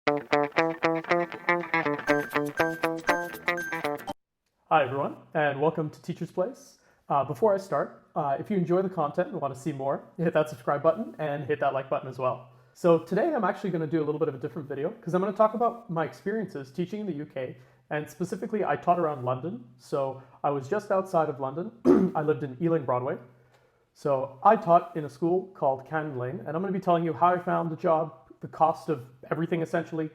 Hi everyone, and welcome to Teacher's Place. Before I start, if you enjoy the content and want to see more, hit that subscribe button and hit that like button as well. So today I'm actually going to do a little bit of a different video because I'm going to talk about my experiences teaching in the UK, and specifically I taught around London. So I was just outside of London. I lived in Ealing Broadway. So I taught in a school called Cannon Lane, and I'm going to be telling you how I found the job, the cost of everything essentially,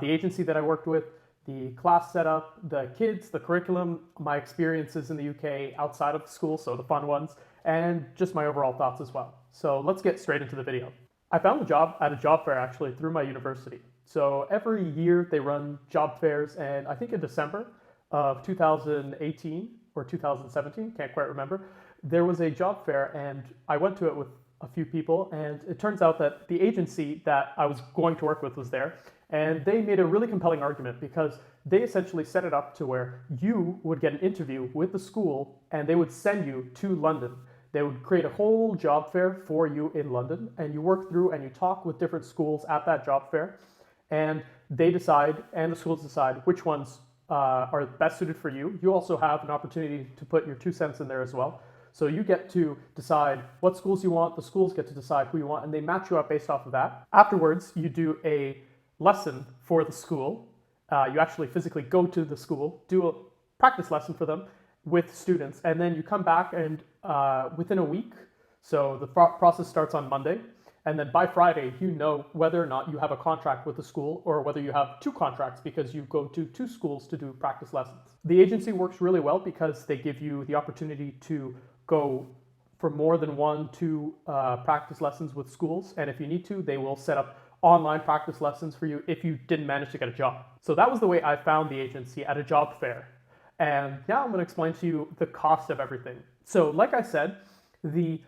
the agency that I worked with, the class setup, the kids, the curriculum, my experiences in the UK outside of school, so the fun ones, and just my overall thoughts as well. So let's get straight into the video. I found the job at a job fair actually through my university. So every year they run job fairs, and I think in December of 2018 or 2017, can't quite remember, there was a job fair and I went to it with a few people, and it turns out that the agency that I was going to work with was there, and they made a really compelling argument because they essentially set it up to where you would get an interview with the school and they would send you to London. They would create a whole job fair for you in London, and you work through and you talk with different schools at that job fair, and they decide, and the schools decide which ones are best suited for you. You also have an opportunity to put your 2 cents in there as well. So you get to decide what schools you want, the schools get to decide who you want, and they match you up based off of that. Afterwards, you do a lesson for the school. You actually physically go to the school, do a practice lesson for them with students, and then you come back and within a week, so the process starts on Monday, and then by Friday, you know whether or not you have a contract with the school or whether you have two contracts because you go to two schools to do practice lessons. The agency works really well because they give you the opportunity to go for more than one, two practice lessons with schools, and if you need to, they will set up online practice lessons for you if you didn't manage to get a job. So that was the way I found the agency, at a job fair. And now I'm going to explain to you the cost of everything. So like I said, the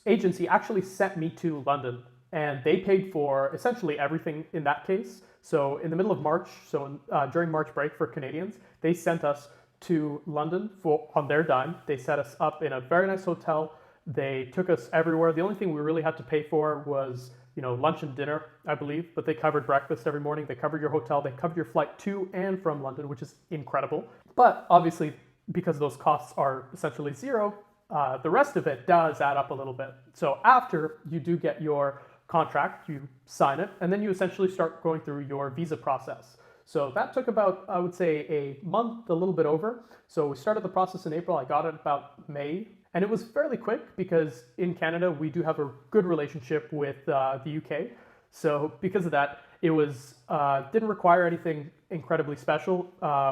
agency actually sent me to London, and they paid for essentially everything in that case. So in the middle of March, so during March break for Canadians, they sent us to London on their dime. They set us up in a very nice hotel. They took us everywhere. The only thing we really had to pay for was, lunch and dinner, I believe, but they covered breakfast every morning. They covered your hotel. They covered your flight to and from London, which is incredible. But obviously, because those costs are essentially zero, the rest of it does add up a little bit. So after you do get your contract, you sign it, and then you essentially start going through your visa process. So that took about, I would say, a month, a little bit over. So we started the process in April. I got it about May. And it was fairly quick because in Canada, we do have a good relationship with the UK. So because of that, it was didn't require anything incredibly special.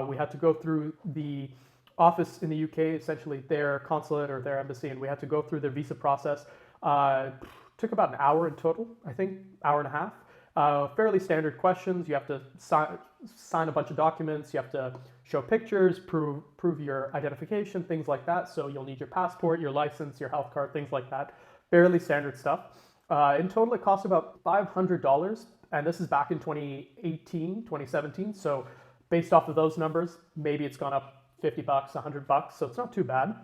We had to go through the office in the UK, essentially their consulate or their embassy, and we had to go through their visa process. Took about an hour in total, I think, hour and a half. Fairly standard questions. You have to sign a bunch of documents. You have to show pictures, prove your identification, things like that. So you'll need your passport, your license, your health card, things like that. Fairly standard stuff. In total, it cost about $500, and this is back in 2018, 2017. So based off of those numbers, maybe it's gone up $50, $100, so it's not too bad.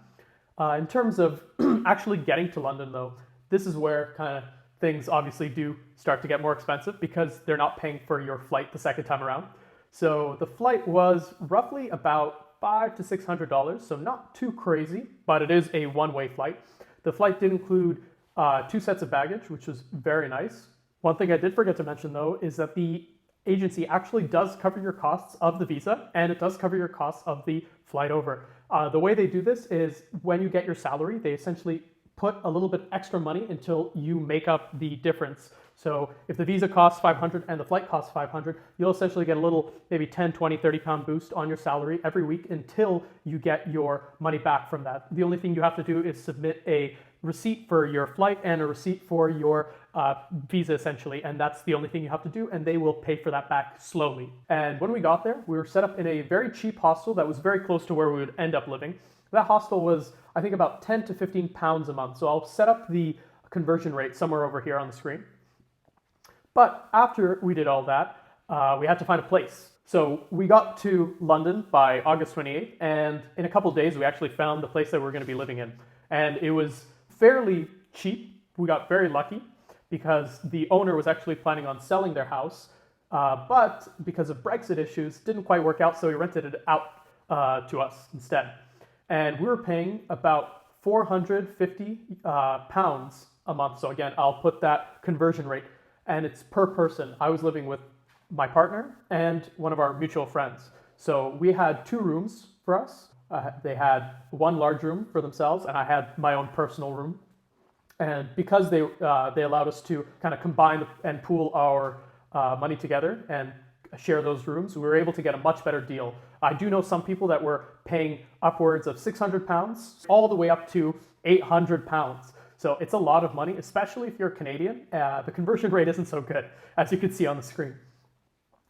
In terms of actually getting to London, though, this is where kind of things obviously do start to get more expensive because they're not paying for your flight the second time around. So the flight was roughly about $500 to $600, so not too crazy, but it is a one-way flight. The flight did include 2 sets of baggage, which was very nice. One thing I did forget to mention, though, is that the agency actually does cover your costs of the visa, and it does cover your costs of the flight over. The way they do this is when you get your salary, they essentially put a little bit extra money until you make up the difference. So if the visa costs 500 and the flight costs 500, you'll essentially get a little maybe 10, 20, 30 pound boost on your salary every week until you get your money back from that. The only thing you have to do is submit a receipt for your flight and a receipt for your visa essentially, and that's the only thing you have to do, and they will pay for that back slowly. And when we got there, we were set up in a very cheap hostel that was very close to where we would end up living. That hostel was, I think, about 10 to 15 pounds a month. So I'll set up the conversion rate somewhere over here on the screen. But after we did all that, we had to find a place. So we got to London by August 28th, and in a couple of days, we actually found the place that we're going to be living in. And it was fairly cheap. We got very lucky because the owner was actually planning on selling their house But because of Brexit issues, didn't quite work out, so he rented it out to us instead. And we were paying about 450 pounds a month. So again, I'll put that conversion rate, and it's per person. I was living with my partner and one of our mutual friends. So we had 2 rooms for us. They had one large room for themselves, and I had my own personal room. And because they allowed us to kind of combine and pool our money together and share those rooms, we were able to get a much better deal. I do know some people that were paying upwards of 600 pounds all the way up to 800 pounds. So it's a lot of money, especially if you're Canadian. The conversion rate isn't so good, as you can see on the screen.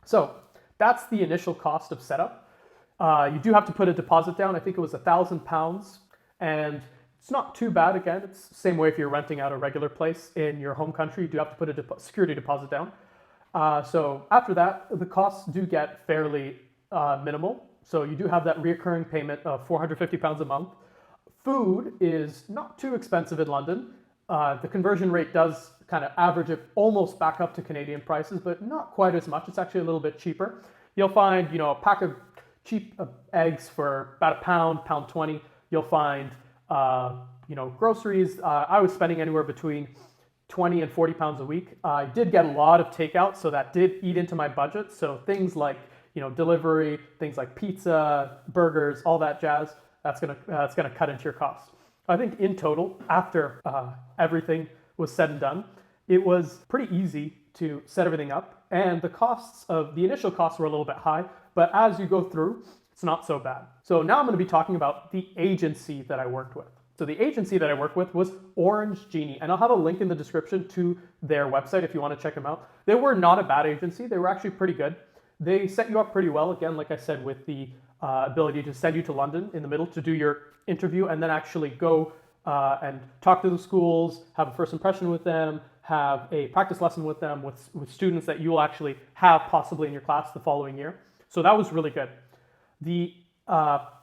So that's the initial cost of setup. You do have to put a deposit down. I think it was £1,000, and it's not too bad. Again, it's the same way if you're renting out a regular place in your home country. You do have to put a security deposit down. So after that, the costs do get fairly minimal. So you do have that reoccurring payment of £450 a month. Food is not too expensive in London. The conversion rate does kind of average it almost back up to Canadian prices, but not quite as much. It's actually a little bit cheaper. You'll find, a pack of cheap eggs for about £1.20. You'll find, groceries. I was spending anywhere between 20 and 40 pounds a week. I did get a lot of takeout, so that did eat into my budget. So things like, delivery, things like pizza, burgers, all that jazz, that's gonna cut into your costs. I think in total, after everything was said and done, it was pretty easy to set everything up, and the initial costs were a little bit high, but as you go through, it's not so bad. So now I'm going to be talking about the agency that I worked with. So the agency that I worked with was Orange Genie, and I'll have a link in the description to their website if you want to check them out. They were not a bad agency. They were actually pretty good. They set you up pretty well, again, like I said, with the ability to send you to London in the middle to do your interview and then actually go and talk to the schools, have a first impression with them, have a practice lesson with them, with students that you will actually have possibly in your class the following year. So that was really good. The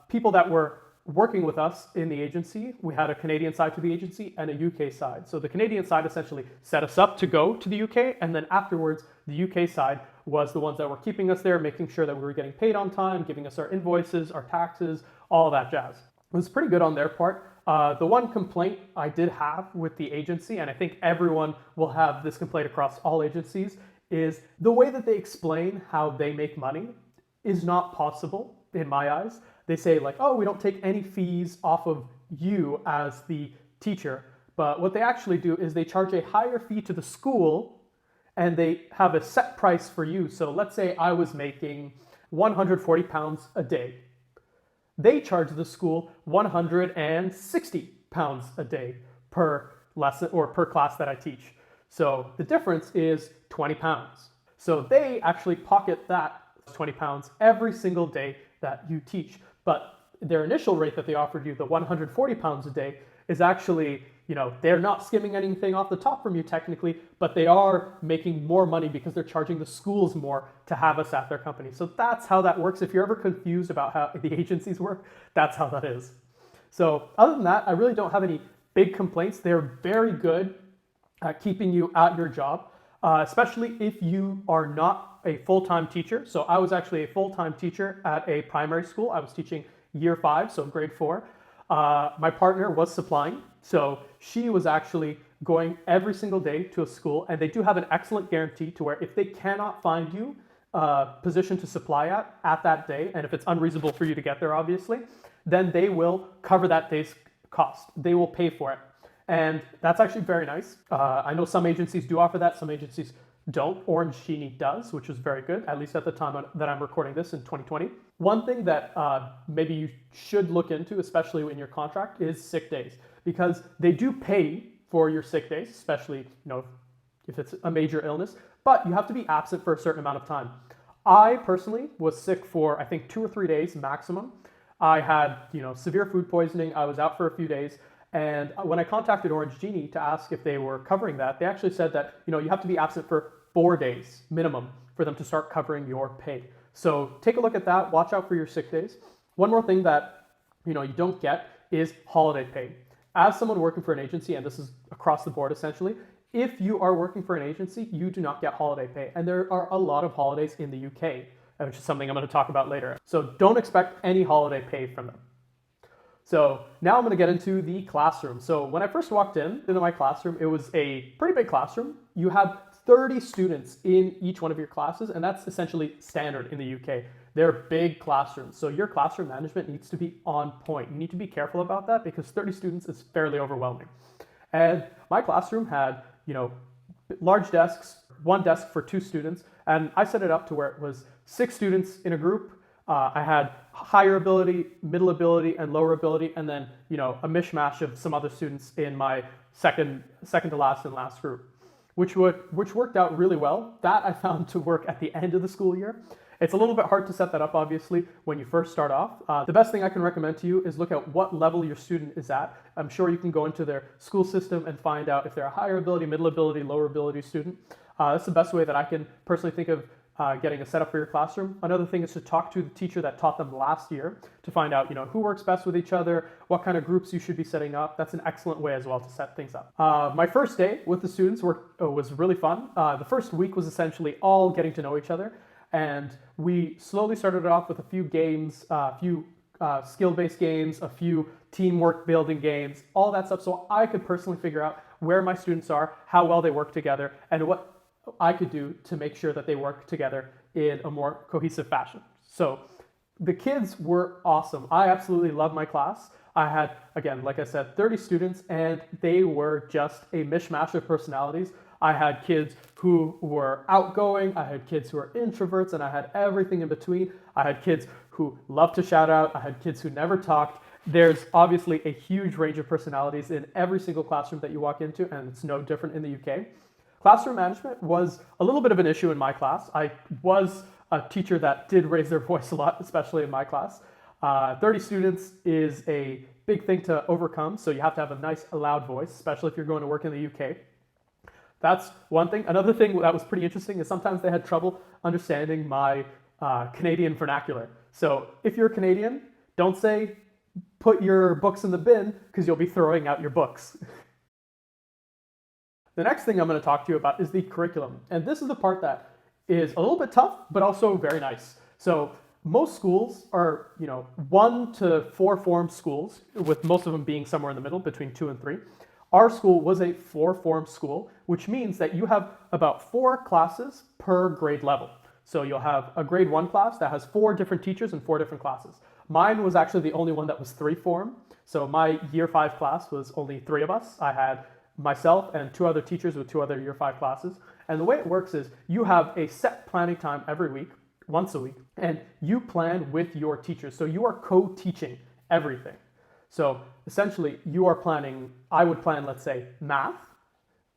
people that were working with us in the agency, we had a Canadian side to the agency and a UK side. So the Canadian side essentially set us up to go to the UK, and then afterwards, the UK side was the ones that were keeping us there, making sure that we were getting paid on time, giving us our invoices, our taxes, all of that jazz. It was pretty good on their part. The one complaint I did have with the agency, and I think everyone will have this complaint across all agencies, is the way that they explain how they make money is not possible in my eyes. They say like, oh, we don't take any fees off of you as the teacher. But what they actually do is they charge a higher fee to the school and they have a set price for you. So let's say I was making £140 a day. They charge the school £160 a day per lesson or per class that I teach. So the difference is £20. So they actually pocket that £20 every single day that you teach. But their initial rate that they offered you, the £140 a day, is actually, they're not skimming anything off the top from you technically, but they are making more money because they're charging the schools more to have us at their company. So that's how that works. If you're ever confused about how the agencies work, that's how that is. So other than that, I really don't have any big complaints. They're very good at keeping you at your job, especially if you are not a full-time teacher. So I was actually a full-time teacher at a primary school. I was teaching year 5, so grade 4. My partner was supplying, so she was actually going every single day to a school, and they do have an excellent guarantee to where if they cannot find you a position to supply at that day, and if it's unreasonable for you to get there, obviously, then they will cover that day's cost. They will pay for it. And that's actually very nice. I know some agencies do offer that, some agencies don't. Orange Genie does, which is very good, at least at the time that I'm recording this in 2020. One thing that maybe you should look into, especially in your contract, is sick days, because they do pay for your sick days, especially if it's a major illness, but you have to be absent for a certain amount of time. I personally was sick for, I think, 2 or 3 days maximum. I had, severe food poisoning. I was out for a few days. And when I contacted Orange Genie to ask if they were covering that, they actually said that, you have to be absent for 4 days minimum for them to start covering your pay. So take a look at that. Watch out for your sick days. One more thing that, you don't get is holiday pay. As someone working for an agency, and this is across the board essentially, if you are working for an agency, you do not get holiday pay. And there are a lot of holidays in the UK, which is something I'm going to talk about later. So don't expect any holiday pay from them. So now I'm going to get into the classroom. So when I first walked into my classroom, it was a pretty big classroom. You have 30 students in each one of your classes, and that's essentially standard in the UK. They're big classrooms. So your classroom management needs to be on point. You need to be careful about that because 30 students is fairly overwhelming. And my classroom had, large desks, one desk for 2 students, and I set it up to where it was 6 students in a group. I had higher ability, middle ability, and lower ability, and then a mishmash of some other students in my second to last and last group, which worked out really well. That I found to work at the end of the school year. It's a little bit hard to set that up, obviously, when you first start off. The best thing I can recommend to you is look at what level your student is at. I'm sure you can go into their school system and find out if they're a higher ability, middle ability, lower ability student. That's the best way that I can personally think of getting a setup for your classroom. Another thing is to talk to the teacher that taught them last year to find out, who works best with each other, what kind of groups you should be setting up. That's an excellent way as well to set things up. My first day with the students was really fun. The first week was essentially all getting to know each other. And we slowly started off with a few games, a few skill-based games, a few teamwork building games, all that stuff. So I could personally figure out where my students are, how well they work together, and what I could do to make sure that they work together in a more cohesive fashion. So the kids were awesome. I absolutely love my class. I had, again, like I said, 30 students, and they were just a mishmash of personalities. I had kids who were outgoing, I had kids who were introverts, and I had everything in between. I had kids who loved to shout out, I had kids who never talked. There's obviously a huge range of personalities in every single classroom that you walk into, and it's no different in the UK. Classroom management was a little bit of an issue in my class. I was a teacher that did raise their voice a lot, especially in my class. 30 students is a big thing to overcome, so you have to have a nice loud voice, especially if you're going to work in the UK. That's one thing. Another thing that was pretty interesting is sometimes they had trouble understanding my Canadian vernacular. So if you're Canadian, don't say, put your books in the bin, because you'll be throwing out your books. The next thing I'm going to talk to you about is the curriculum. And this is the part that is a little bit tough, but also very nice. So most schools are, 1 to 4 form schools, with most of them being somewhere in the middle, between 2 and 3. Our school was a 4-form school, which means that you have about 4 classes per grade level. So you'll have a grade 1 class that has 4 different teachers and 4 different classes. Mine was actually the only one that was 3-form. So my year 5 class was only 3 of us. I had myself and 2 other teachers with 2 other year 5 classes. And the way it works is you have a set planning time every week, once a week, and you plan with your teachers. So you are co-teaching everything. So essentially you are planning, I would plan, let's say, math,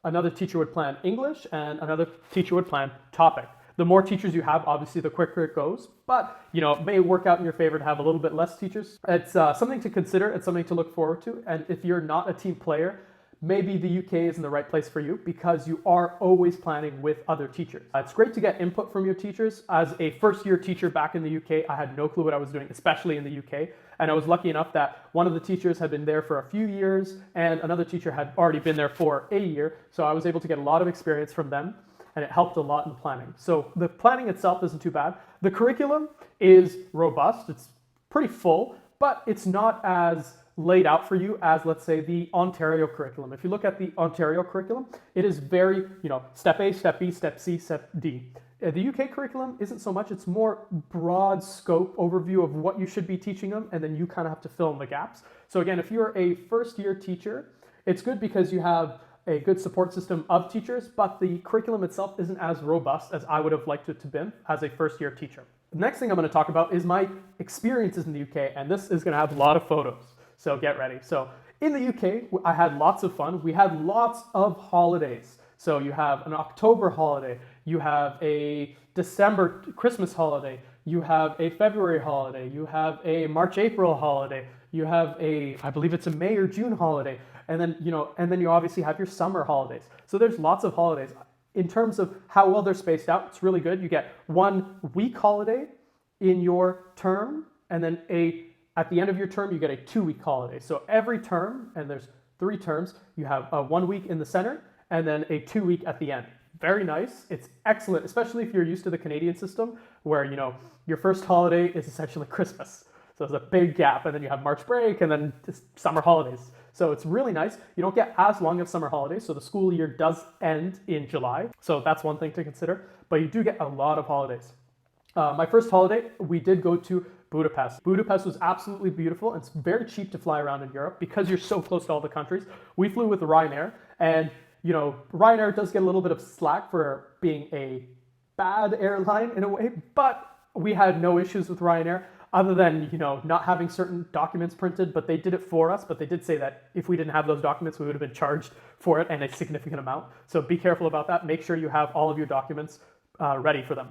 another teacher would plan English, and another teacher would plan topic. The more teachers you have, obviously the quicker it goes, but it may work out in your favor to have a little bit less teachers. It's something to consider, it's something to look forward to, and if you're not a team player, maybe the UK isn't the right place for you because you are always planning with other teachers. It's great to get input from your teachers. As a first-year teacher back in the UK, I had no clue what I was doing, especially in the UK. And I was lucky enough that one of the teachers had been there for a few years and another teacher had already been there for a year. So I was able to get a lot of experience from them, and it helped a lot in the planning. So the planning itself isn't too bad. The curriculum is robust. It's pretty full, but it's not as laid out for you as, let's say, the Ontario curriculum. If you look at the Ontario curriculum, it is very, step A, step B, step C, step D. The UK curriculum isn't so much, it's more broad scope overview of what you should be teaching them, and then you kind of have to fill in the gaps. So again, if you're a first year teacher, it's good because you have a good support system of teachers, but the curriculum itself isn't as robust as I would have liked it to be as a first year teacher. The next thing I'm going to talk about is my experiences in the UK, and this is going to have a lot of photos. So get ready. So in the UK, I had lots of fun. We had lots of holidays. So you have an October holiday, you have a December Christmas holiday, you have a February holiday, you have a March-April holiday, you have I believe it's a May or June holiday, and then you obviously have your summer holidays. So there's lots of holidays. In terms of how well they're spaced out, it's really good. You get 1 week holiday in your term, and then at the end of your term, you get a 2-week holiday. So every term, and there's 3 terms, you have 1 week in the center, and then a 2-week at the end. Very nice. It's excellent, especially if you're used to the Canadian system where, your first holiday is essentially Christmas. So there's a big gap, and then you have March break, and then summer holidays. So it's really nice. You don't get as long of summer holidays, so the school year does end in July. So that's one thing to consider, but you do get a lot of holidays. My first holiday, we did go to Budapest. Budapest was absolutely beautiful, and it's very cheap to fly around in Europe because you're so close to all the countries. We flew with Ryanair, and Ryanair does get a little bit of slack for being a bad airline in a way, but we had no issues with Ryanair other than, not having certain documents printed, but they did it for us. But they did say that if we didn't have those documents, we would have been charged for it, and a significant amount. So be careful about that. Make sure you have all of your documents ready for them.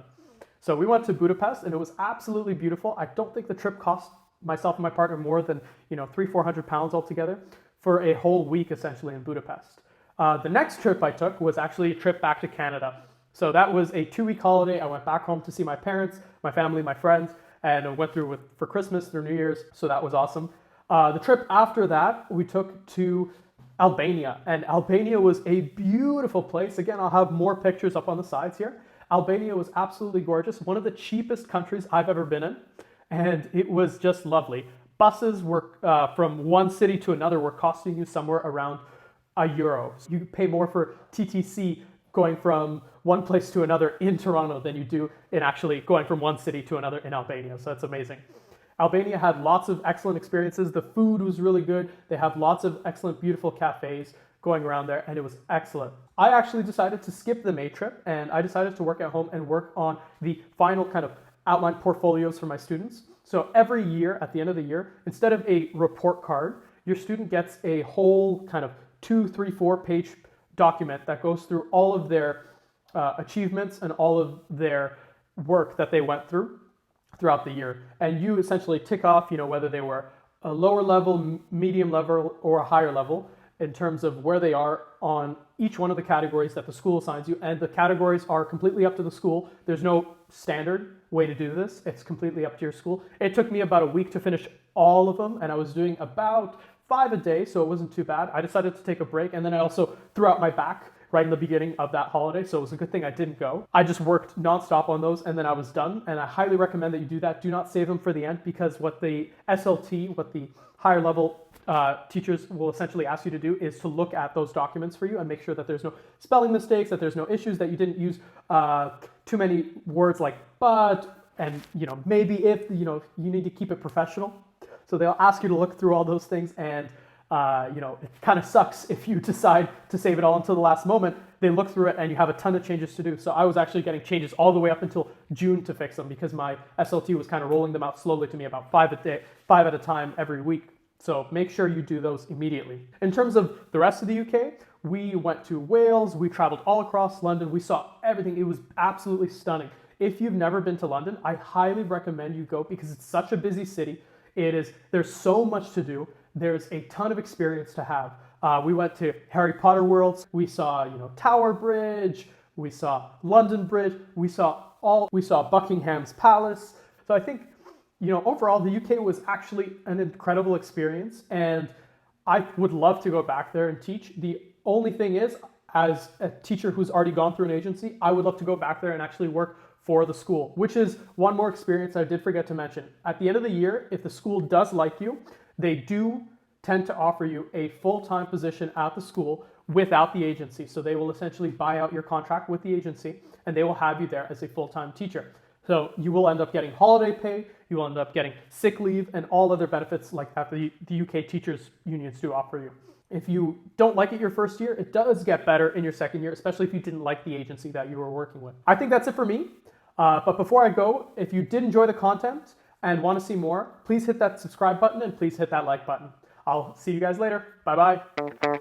So we went to Budapest, and it was absolutely beautiful. I don't think the trip cost myself and my partner more than, 300-400 pounds altogether for a whole week, essentially, in Budapest. The next trip I took was actually a trip back to Canada. So that was a 2-week holiday. I went back home to see my parents, my family, my friends, and I went through for Christmas, through New Year's. So that was awesome. The trip after that, we took to Albania, and Albania was a beautiful place. Again, I'll have more pictures up on the sides here. Albania was absolutely gorgeous. One of the cheapest countries I've ever been in, and it was just lovely. Buses were from one city to another were costing you somewhere around €1. So you pay more for TTC going from one place to another in Toronto than you do in actually going from one city to another in Albania. So that's amazing. Albania had lots of excellent experiences. The food was really good. They have lots of excellent, beautiful cafes going around there, and it was excellent. I actually decided to skip the May trip, and I decided to work at home and work on the final kind of outline portfolios for my students. So every year, at the end of the year, instead of a report card, your student gets a whole kind of 2, 3, 4-page document that goes through all of their achievements and all of their work that they went throughout the year. And you essentially tick off, whether they were a lower level, medium level, or a higher level in terms of where they are on each one of the categories that the school assigns you. And the categories are completely up to the school. There's no standard way to do this. It's completely up to your school. It took me about a week to finish all of them, and I was doing about 5 a day, so it wasn't too bad. I decided to take a break, and then I also threw out my back right in the beginning of that holiday, so it was a good thing I didn't go. I just worked nonstop on those, and then I was done, and I highly recommend that you do that. Do not save them for the end, because what the SLT, what the higher level teachers will essentially ask you to do is to look at those documents for you and make sure that there's no spelling mistakes, that there's no issues, that you didn't use too many words like but, and maybe if, you need to keep it professional. So they'll ask you to look through all those things, and it kind of sucks if you decide to save it all until the last moment. They look through it and you have a ton of changes to do. So I was actually getting changes all the way up until June to fix them, because my SLT was kind of rolling them out slowly to me, about 5 at a time every week. So make sure you do those immediately. In terms of the rest of the UK, we went to Wales, we traveled all across London, we saw everything. It was absolutely stunning. If you've never been to London, I highly recommend you go, because it's such a busy city. There's so much to do. There's a ton of experience to have. We went to Harry Potter worlds. We saw, Tower Bridge. We saw London Bridge. We saw Buckingham's Palace. So I think, overall, the UK was actually an incredible experience, and I would love to go back there and teach. The only thing is, as a teacher who's already gone through an agency, I would love to go back there and actually work for the school, which is one more experience I did forget to mention. At the end of the year, if the school does like you, they do tend to offer you a full-time position at the school without the agency. So they will essentially buy out your contract with the agency, and they will have you there as a full-time teacher. So you will end up getting holiday pay, you will end up getting sick leave, and all other benefits like that the UK teachers unions do offer you. If you don't like it your first year, it does get better in your second year, especially if you didn't like the agency that you were working with. I think that's it for me. But before I go, if you did enjoy the content and want to see more, please hit that subscribe button and please hit that like button. I'll see you guys later. Bye-bye.